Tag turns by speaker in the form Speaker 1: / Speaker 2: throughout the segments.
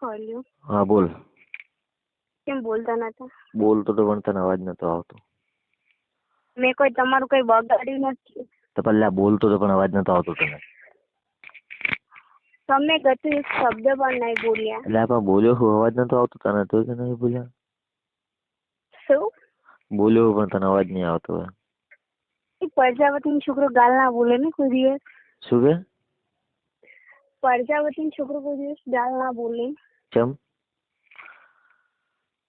Speaker 1: Hello.
Speaker 2: હા બોલ.
Speaker 1: કેમ બોલતા નતા?
Speaker 2: બોલતો તો પણ તને અવાજ નતો આવતો.
Speaker 1: મેં કોઈ તમારું કઈ બગાડ્યું નથી.
Speaker 2: તો પહેલા બોલતો તો પણ અવાજ નતો આવતો તને.
Speaker 1: તમે ગતું એક શબ્દ પણ નહીં બોલ્યા.
Speaker 2: એટલે આપણે બોલ્યો હું અવાજ નતો આવતો તને તો કે નહીં બોલ્યા?
Speaker 1: શું
Speaker 2: બોલ્યો પણ તને અવાજ નહીં આવતો હોય.
Speaker 1: એ પ્રજાપતિનો છોકરો ગાલ ના બોલે ને કોઈ દિવસ.
Speaker 2: શું કે?
Speaker 1: પ્રજાપતિનો છોકરો કોઈ દિવસ ગાલ ના બોલે.
Speaker 2: કેમ?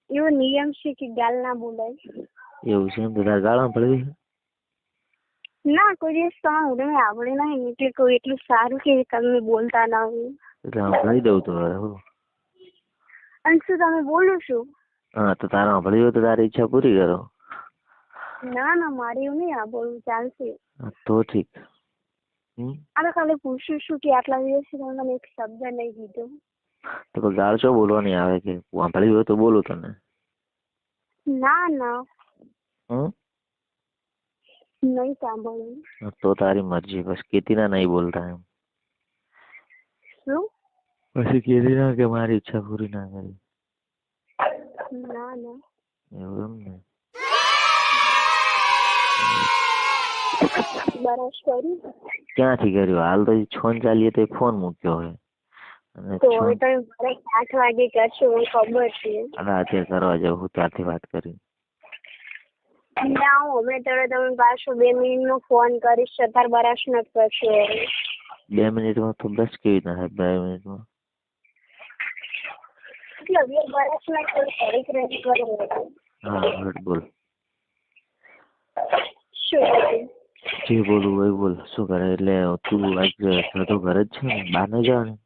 Speaker 1: એવો નિયમ છે કે ગાલ ના બોલાય.
Speaker 2: એવું છે એમ? તો તાર ગાળા પડવી?
Speaker 1: ના, કોઈ દિવસ તમે આવડે નહીં એટલે કોઈ એટલું સારું કે તમે બોલતા ના હોય.
Speaker 2: એટલે સાંભળી દઉં તો હવે હું.
Speaker 1: અને શું તમે બોલો છો?
Speaker 2: હા તો તારા સાંભળી હોય તો તારી ઈચ્છા પૂરી કરો.
Speaker 1: ના ના, મારે એવું નહીં બોલવું ચાલશે.
Speaker 2: તો ઠીક.
Speaker 1: આ ખાલી પૂછું છું કે આટલા દિવસથી તમે મને એક શબ્દ નહીં કીધો.
Speaker 2: તો ગાળ શું બોલવાની આવે કે સાંભળી હોય તો બોલું તને?
Speaker 1: ના ના, નહીં સાંભળવું.
Speaker 2: તો તારી મરજી. બસ કીધી ના નહીં બોલતા એમ.
Speaker 1: શું?
Speaker 2: પછી કીધી ના કે મારી ઈચ્છા પૂરી ના કરી.
Speaker 1: ના ના.
Speaker 2: એવું એમ ને?
Speaker 1: બરાબર કર્યું.
Speaker 2: ક્યાંથી કર્યું? હાલ તો છોન ચાલીએ તો ફોન મૂક્યો હોય.
Speaker 1: તો હવે તમે 8 વાગે કરશો મને ખબર છે.
Speaker 2: રાતે કરવા જાવ હું ત્યારથી વાત કરી.
Speaker 1: ના, હું હમણાં તમે પાછો 2 મિનિટનો ફોન કરીશ. 17 બરાશ નથી કરશો.
Speaker 2: 2 મિનિટમાં તો બસ કેવી રીતના થાય? 2 મિનિટમાં
Speaker 1: એટલે 2 બરાશ ના કરો.
Speaker 2: હા બોલ.
Speaker 1: શું
Speaker 2: જે બોલવું હોય બોલ. શું કરે? એટલે તું આજ તો ઘરે જ છે ને? બહાર નહીં જવાની?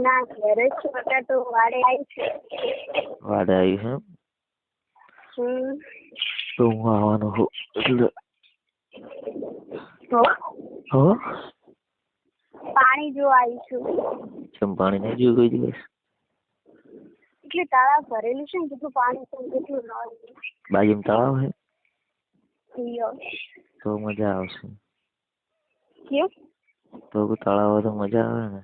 Speaker 1: ના, ઘરે જ છું. અત્યારે તો વાડે આવી છે.
Speaker 2: વાડે આવી છે એમ? તો હું આવવાનો છું એટલે.
Speaker 1: પાણી જો આવી છું.
Speaker 2: કેમ પાણી નહીં જોયું કોઈ દિવસ?
Speaker 1: એટલે તળાવ ભરેલું છે ને, કેટલું પાણી છે કેટલું ન.
Speaker 2: બાજુમાં તળાવ છે? તો મજા આવશે.
Speaker 1: કેમ?
Speaker 2: તો તળાવ હોય તો મજા આવે ને.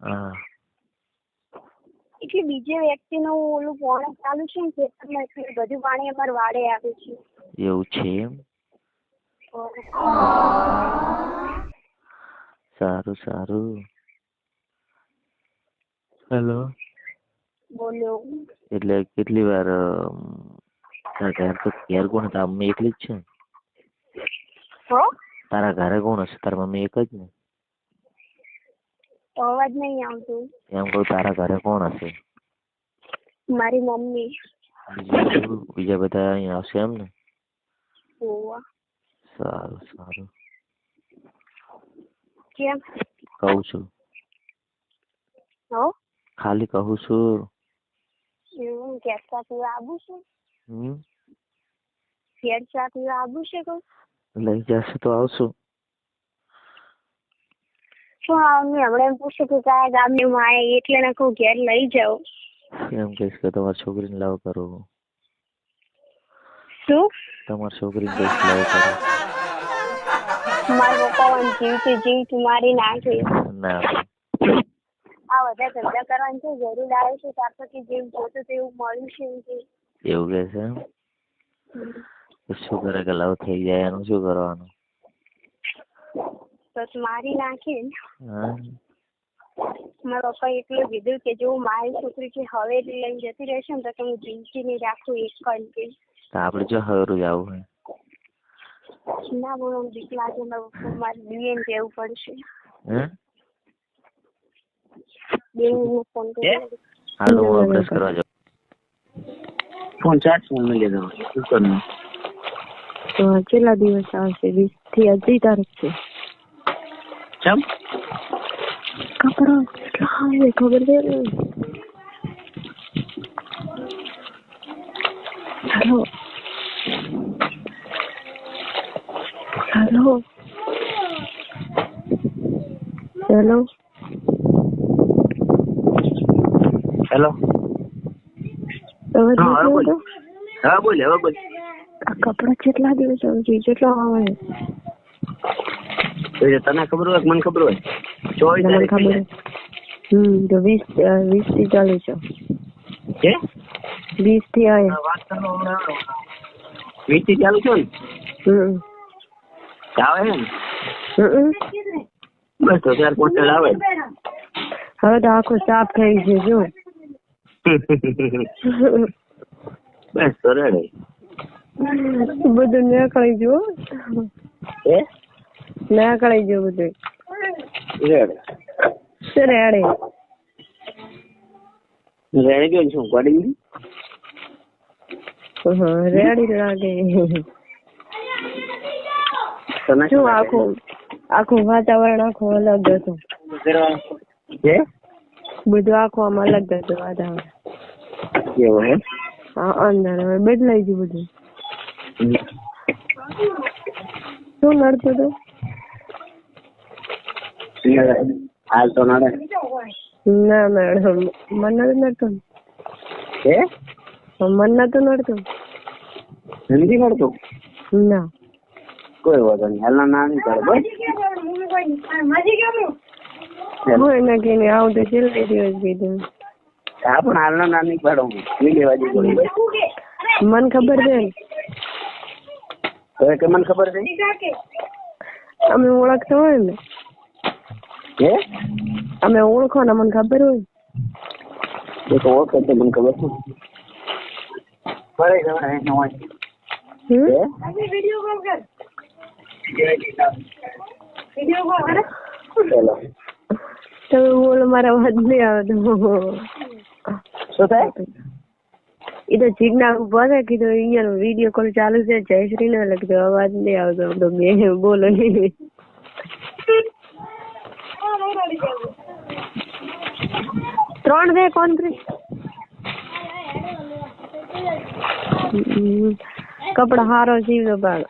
Speaker 2: હા.
Speaker 1: એટલે બીજે વ્યક્તિનું ઓલું પાણી ચાલુ છે ને ખેતરમાં, એટલે બધું પાણી અમારે વાડે આવે છે.
Speaker 2: એવું છે એમ? સારું સારું. હેલો.
Speaker 1: બોલો.
Speaker 2: એટલે કેટલી વાર ઘેર કોણ? તારા મમ્મી એકલી જ છે? તારા ઘરે કોણ હશે? તારા મમ્મી એક જ ને?
Speaker 1: અવાજ નહીં આવતો.
Speaker 2: એમ કહું તારા ઘરે કોણ હશે?
Speaker 1: મારી મમ્મી.
Speaker 2: બીજા બધા અહીંયા આવશે એમ ને? સારું સારું.
Speaker 1: કેમ?
Speaker 2: કહું છું. ખાલી કહું છું.
Speaker 1: ઘેર સાથે આવું છે? ઘેર સાથે આવું છે કોઈ?
Speaker 2: લઈ જશે તો આવશું.
Speaker 1: શું હમણાં એમ પૂછ્યું કે કયા ગામની માં એટલે ને કહું ઘેર લઈ જાઓ.
Speaker 2: એમ કહીશ કે તમારી છોકરીને લવ કરો.
Speaker 1: શું?
Speaker 2: તમારી છોકરીને કહીશ લવ કરો.
Speaker 1: મારા પપ્પા જીવતી મારી નાખે.
Speaker 2: ના.
Speaker 1: આ બધા ધંધા કરવાની છે જરૂર આવે છે ત્યાર પછી જેમ જોતું તેવું મળ્યું છે
Speaker 2: એવું કે છે એમ? શું કરે કે લવ થઈ જાય એનું શું કરવાનું?
Speaker 1: બસ મારી નાખે. મારા પપ્પા એટલું કીધું કે જો મારી છોકરી કે હવે લઈને જતી રહેશે ને તો હું જિંદગી નહીં રાખું એક કંઈ.
Speaker 2: આપડે જો હરું જવું હોય.
Speaker 1: ના બોલો, બીક લાગે. મારે બેન જવું પડશે. ફોન કર્યો.
Speaker 2: હાલો હું અભ્યાસ કરવા જાઉં.
Speaker 3: ફોન ચાર્જ માં લઈ જવાનો. શું કરવું?
Speaker 4: તો કેટલા દિવસ આવશે? 20 થી હજી તારીખ છે.
Speaker 3: કેમ?
Speaker 4: કપડા કેટલા આવે ખબર છે ને? Hello hello hello
Speaker 3: hello. હા બોલ. હવે બોલ.
Speaker 4: આ કપડા કેટલા દિવસ આવશે? કેટલા આવે?
Speaker 3: તને ખબર હોય મને ખબર હોય? 24 તારીખ.
Speaker 4: તો 20 થી ચાલુ છે.
Speaker 3: છે
Speaker 4: 20 થી આયા.
Speaker 3: વાત કરો હમણાં 20 થી ચાલુ છો ને? આવે ને? બસ તો 4 પોસ્ટલ આવે.
Speaker 4: હવે તો આખો સાફ થઈ છે જો.
Speaker 3: બસ તો રેડી.
Speaker 4: બધું નીકળી ગયું.
Speaker 3: હે
Speaker 4: નીકળી ગયું બધું.
Speaker 3: રેડી રેડી ગયો છું પડી.
Speaker 4: રેડી લાગે. શું આખું વાતાવરણ આખું અલગ હતું. બધું આખું આમ અલગ હતું વાતાવરણ.
Speaker 3: એવું હે?
Speaker 4: હા અંદર હવે બદલાઈ ગયું બધું. શું નડતું હતું?
Speaker 3: હાલ તો નડે.
Speaker 4: ના મેડમ મન નથી નડતું.
Speaker 3: હે
Speaker 4: મન નતું નડતું.
Speaker 3: નથી નડતું?
Speaker 4: ના
Speaker 3: કોઈ વાંધો નહીં. હાલ ના નહીં કરે બસ.
Speaker 4: હું એને કહીને આવું તો છેલ્લે દિવસ કીધું.
Speaker 3: હા પણ હાલ ના નહીં પાડો. લેવાજી બોલી
Speaker 4: મને ખબર છે ને.
Speaker 3: હવે કે મને ખબર છે
Speaker 4: અમે ઓળખતા હોય ને.
Speaker 3: હે
Speaker 4: અમે ઓળખો ને મને ખબર હોય.
Speaker 3: એ તો ઓળખે છે મને ખબર છે. બરે જવાય ન હોય. ચલો
Speaker 4: તમે બોલો મારા વાત નહીં આવે તો.
Speaker 3: શું થાય?
Speaker 4: એ તો જીજ્ઞા ઉભા થાય કીધું અહીંયા વિડીયો કોલ ચાલુ છે જયશ્રી ને લખતો અવાજ નહીં આવતો તો મેં બોલો નહીં. 3 દે કોન્ફરન્સ. કપડા હારો સીવતો પાડો.